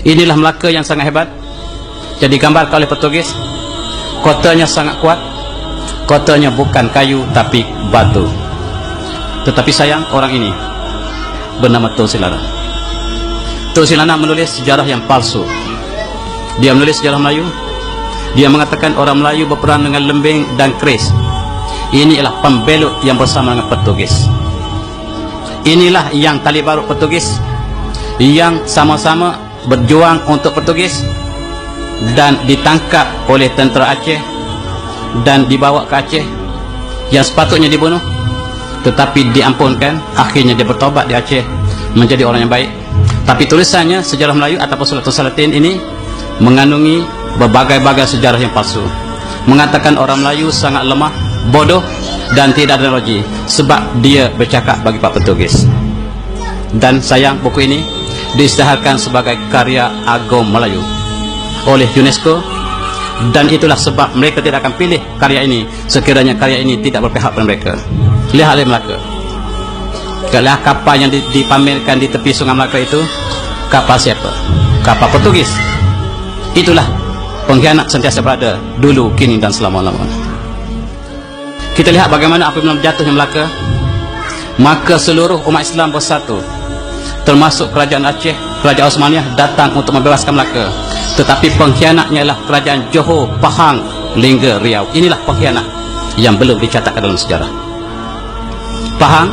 Inilah Melaka yang sangat hebat, jadi gambarkan oleh Portugis. Kotanya sangat kuat, kotanya bukan kayu tapi batu. Tetapi sayang, orang ini bernama Tun Silana. Tun Silana menulis sejarah yang palsu. Dia menulis sejarah Melayu. Dia mengatakan orang Melayu berperang dengan lembing dan keris. Ini ialah pembelut yang bersama dengan Portugis. Inilah yang tali barut Portugis, yang sama-sama berjuang untuk Portugis dan ditangkap oleh tentera Aceh dan dibawa ke Aceh, yang sepatutnya dibunuh tetapi diampunkan. Akhirnya dia bertobat di Aceh menjadi orang yang baik. Tapi tulisannya sejarah Melayu ataupun Suratul Salatin ini mengandungi berbagai-bagai sejarah yang palsu, mengatakan orang Melayu sangat lemah, bodoh dan tidak ada teknologi sebab dia bercakap bagi Pak Portugis. Dan sayang, buku ini diisytiharkan sebagai karya agung Melayu oleh UNESCO, dan itulah sebab mereka tidak akan pilih karya ini sekiranya karya ini tidak berpihak pada mereka. Lihatlah Melaka. Kalau kapal yang dipamerkan di tepi Sungai Melaka itu kapal siapa? Kapal Portugis. Itulah pengkhianat sentiasa berada dulu, kini dan selama-lamanya. Kita lihat bagaimana apabila jatuhnya Melaka, maka seluruh umat Islam bersatu, termasuk kerajaan Aceh, kerajaan Osmaniyah datang untuk membebaskan Melaka. Tetapi pengkhianatnya ialah kerajaan Johor, Pahang, Lingga, Riau. Inilah pengkhianat yang belum dicatatkan dalam sejarah. Pahang,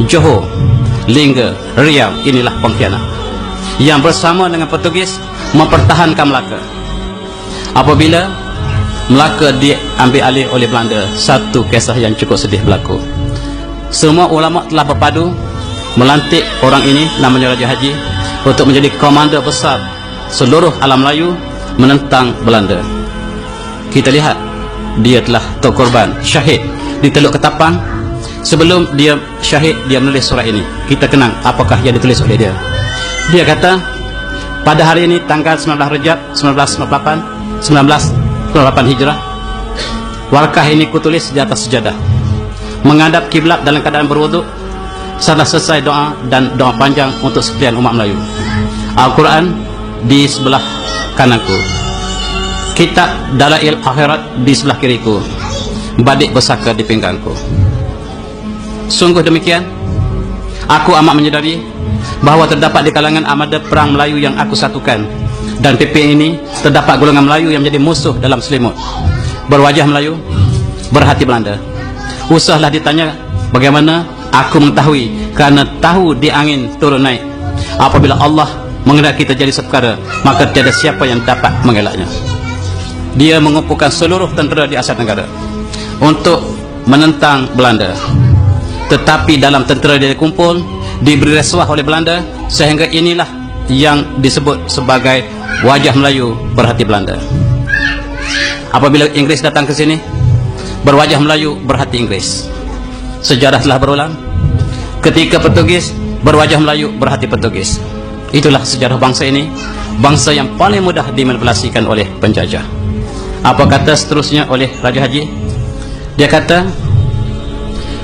Johor, Lingga, Riau, inilah pengkhianat yang bersama dengan Portugis mempertahankan Melaka. Apabila Melaka diambil alih oleh Belanda, satu kisah yang cukup sedih berlaku. Semua ulama telah berpadu melantik orang ini, namanya Raja Haji, untuk menjadi komander besar seluruh alam Melayu menentang Belanda. Kita lihat dia telah terkorban, syahid di Teluk Ketapang. Sebelum dia syahid, dia menulis surat ini. Kita kenang apakah yang ditulis oleh dia. Dia kata, pada hari ini tanggal 19 Rejab 1998 Hijrah, warkah ini kutulis di atas sejadah, menghadap kiblat dalam keadaan berwuduk setelah selesai doa dan doa panjang untuk sekalian umat Melayu. Al-Quran di sebelah kananku, kitab Dalail Akhirat di sebelah kiriku, badik besaka di pinggangku. Sungguh demikian, aku amat menyadari bahawa terdapat di kalangan armada perang Melayu yang aku satukan, dan PP ini terdapat golongan Melayu yang menjadi musuh dalam selimut, berwajah Melayu, berhati Belanda. Usahlah ditanya bagaimana aku mengetahui, kerana tahu di angin turun naik. Apabila Allah menghendaki terjadi perkara, maka tiada siapa yang dapat mengelaknya. Dia mengumpulkan seluruh tentera di Asia Tenggara untuk menentang Belanda. Tetapi dalam tentera dia dikumpul, diberi rasuah oleh Belanda, sehingga inilah yang disebut sebagai wajah Melayu berhati Belanda. Apabila Inggris datang ke sini, berwajah Melayu berhati Inggris. Sejarah telah berulang. Ketika Portugis, berwajah Melayu berhati Portugis. Itulah sejarah bangsa ini, bangsa yang paling mudah dimanipulasikan oleh penjajah. Apa kata seterusnya oleh Raja Haji? Dia kata,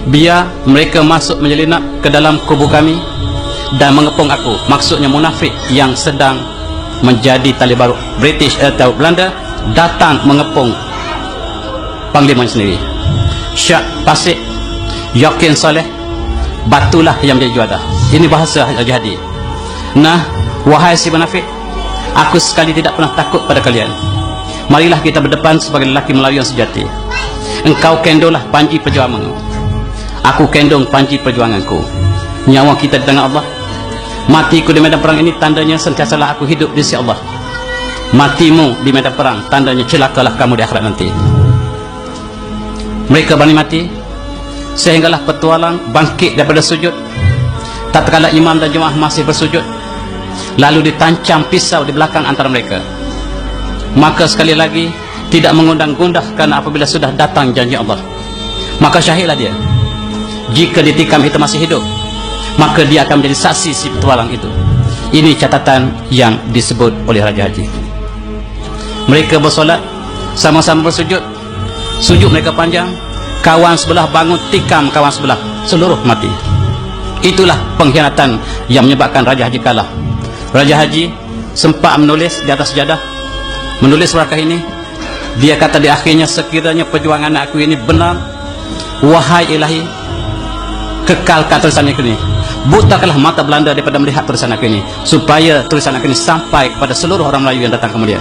biar mereka masuk menyelinap ke dalam kubu kami dan mengepung aku. Maksudnya munafik yang sedang menjadi tali barut British atau Belanda datang mengepung panglima sendiri. Syak Pasik, yakin saleh, batulah yang menjadi juada. Ini bahasa Raja Hadi. Nah, wahai si munafik, aku sekali tidak pernah takut pada kalian. Marilah kita berdepan sebagai lelaki Melayu yang sejati. Engkau kendonglah panji perjuanganmu, aku kendong panji perjuanganku. Nyawa kita di tangan Allah. Matiku di medan perang ini tandanya sentiasalah aku hidup di sisi Allah. Matimu di medan perang tandanya celakalah kamu di akhirat nanti. Mereka berani mati sehinggalah petualang bangkit daripada sujud. Tatkala imam dan jemaah masih bersujud, lalu ditancam pisau di belakang antara mereka. Maka sekali lagi tidak mengundang-gundah, karena apabila sudah datang janji Allah, maka syahidlah dia. Jika ditikam itu masih hidup, maka dia akan menjadi saksi si petualang itu. Ini catatan yang disebut oleh Raja Haji. Mereka bersolat, sama-sama bersujud. Sujud mereka panjang. Kawan sebelah bangun tikam kawan sebelah, seluruh mati. Itulah pengkhianatan yang menyebabkan Raja Haji kalah. Raja Haji sempat menulis di atas sejadah, menulis naskah ini. Dia kata di akhirnya, sekiranya perjuangan aku ini benar, wahai ilahi, kekalkan tulisan aku ini, butakanlah mata Belanda daripada melihat tulisan aku ini, supaya tulisan aku ini sampai kepada seluruh orang Melayu yang datang kemudian.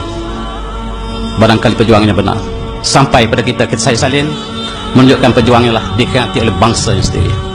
Barangkali perjuangannya benar, sampai pada kita Syed Salim menunjukkan perjuangannya lah dikhianati oleh bangsa yang sendiri.